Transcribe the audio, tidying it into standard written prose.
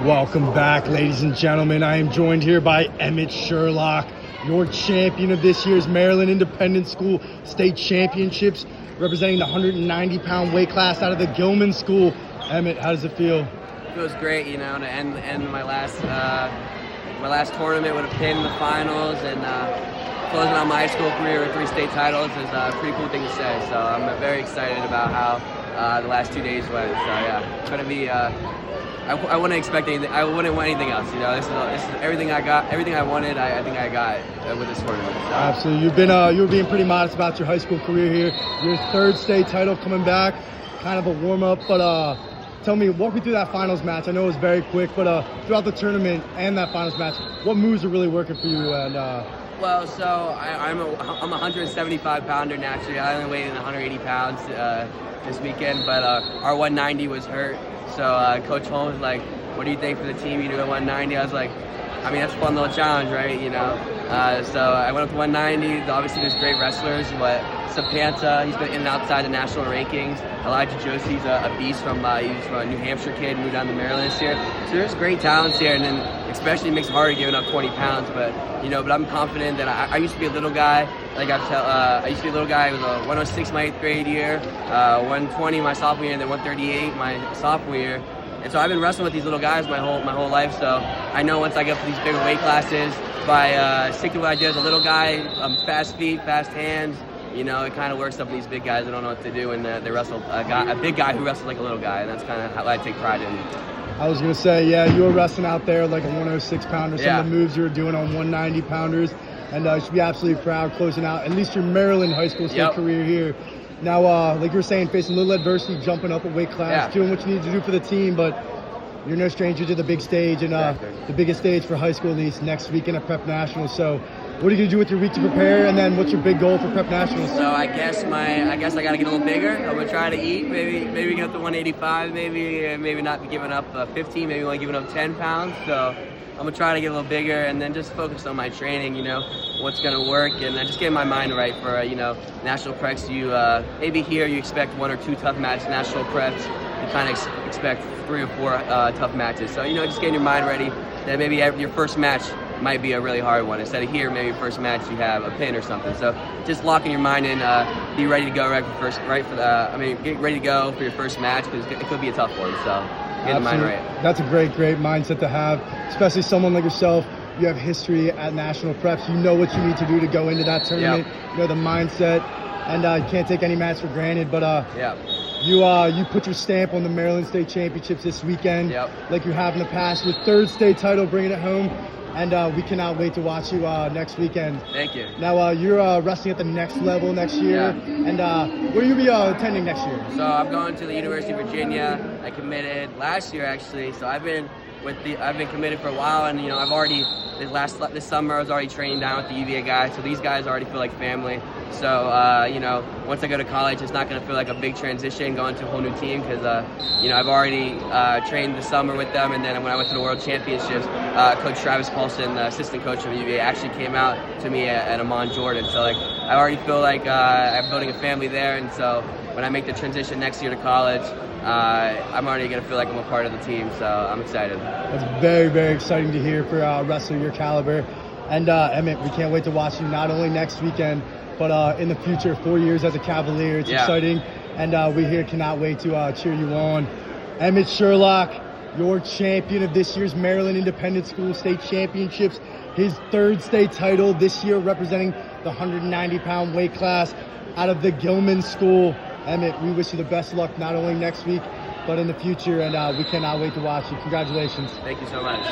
Welcome back, ladies and gentlemen. I am joined here by Emmitt Sherlock, your champion of this year's Maryland Independent School State Championships, representing the 190-pound weight class out of the Gilman School. Emmitt, how does it feel? It feels great, to end my last tournament with a pin in the finals and closing out my high school career with 3 state titles is a pretty cool thing to say. So I'm very excited about how the last 2 days went. So yeah, it's gonna be. I wouldn't expect anything. I wouldn't want anything else. This is everything I got. Everything I wanted, I think I got with this tournament. So. Absolutely. You were being pretty modest about your high school career here. Your 3rd state title coming back, kind of a warm up. But tell me, walk me through that finals match. I know it was very quick, but throughout the tournament and that finals match, what moves are really working for you? And well, so I'm a 175 pounder naturally. I only weighed in 180 pounds this weekend, but our 190 was hurt. So Coach Holmes was like, "What do you think for the team? You do a 190?" I was like, "I mean, that's a fun little challenge, right?" So I went up to 190. Obviously, there's great wrestlers, but Sapanta, he's been in and outside the national rankings. Elijah Josie's a beast he's from a New Hampshire kid, moved down to Maryland this year. So there's great talents here, and then especially it makes it harder giving up 20 pounds. But I'm confident that I used to be a little guy. I used to be a little guy. I was a 106 my 8th grade year, 120 my sophomore year, and then 138 my sophomore year. And so I've been wrestling with these little guys my whole life. So I know once I get up to these bigger weight classes, if I stick to what I did as a little guy, fast feet, fast hands. It kind of works up with these big guys that don't know what to do, and they wrestle a big guy who wrestles like a little guy, and that's kind of how I take pride in. I was going to say, yeah, you were wrestling out there like a 106 pounder, some Yeah. of the moves you were doing on 190 pounders, and you should be absolutely proud closing out at least your Maryland high school state Yep. career here. Now, like you were saying, facing a little adversity, jumping up a weight class, Yeah. doing what you need to do for the team, but you're no stranger to the big stage, and Exactly. the biggest stage for high school at least next weekend at Prep Nationals. So what are you going to do with your week to prepare, and then what's your big goal for Prep Nationals? So I guess I got to get a little bigger. I'm gonna try to eat, maybe get up to 185, maybe not be giving up 15, maybe only giving up 10 pounds. So I'm gonna try to get a little bigger, and then just focus on my training. What's gonna work, and just getting my mind right for national preps. Maybe here you expect 1 or 2 tough matches. National preps, you kind of expect 3 or 4 tough matches. So just getting your mind ready. That maybe your first match might be a really hard one. Instead of here, maybe first match you have a pin or something. So just locking your mind in, be ready to go get ready to go for your first match, because it could be a tough one. So get the mind right. That's a great mindset to have, especially someone like yourself. You have history at national preps. You know what you need to do to go into that tournament. Yep. You know the mindset, and you can't take any match for granted. But Yeah. you put your stamp on the Maryland State Championships this weekend, Yep. like you have in the past. Your 3rd state title, bringing it home. And we cannot wait to watch you next weekend. Thank you. Now, you're wrestling at the next level next year. Yeah. And where will you be attending next year? So I'm going to the University of Virginia. I committed last year, actually. So I've been committed for a while, and I've already this summer I was already training down with the UVA guys. So these guys already feel like family. So once I go to college, it's not going to feel like a big transition going to a whole new team, because I've already trained the summer with them, and then when I went to the World Championships, Coach Travis Paulson, the assistant coach of UVA, actually came out to me at Amman, Jordan. So I already feel like I'm building a family there, and so when I make the transition next year to college, I'm already going to feel like I'm a part of the team, so I'm excited. That's very, very exciting to hear for a wrestler your caliber. And Emmitt, we can't wait to watch you not only next weekend, but in the future, 4 years as a Cavalier. It's exciting, and we here cannot wait to cheer you on. Emmitt Sherlock, your champion of this year's Maryland Independent School State Championships, his 3rd state title this year, representing the 190-pound weight class out of the Gilman School. Emmitt, we wish you the best of luck, not only next week, but in the future, and we cannot wait to watch you. Congratulations. Thank you so much.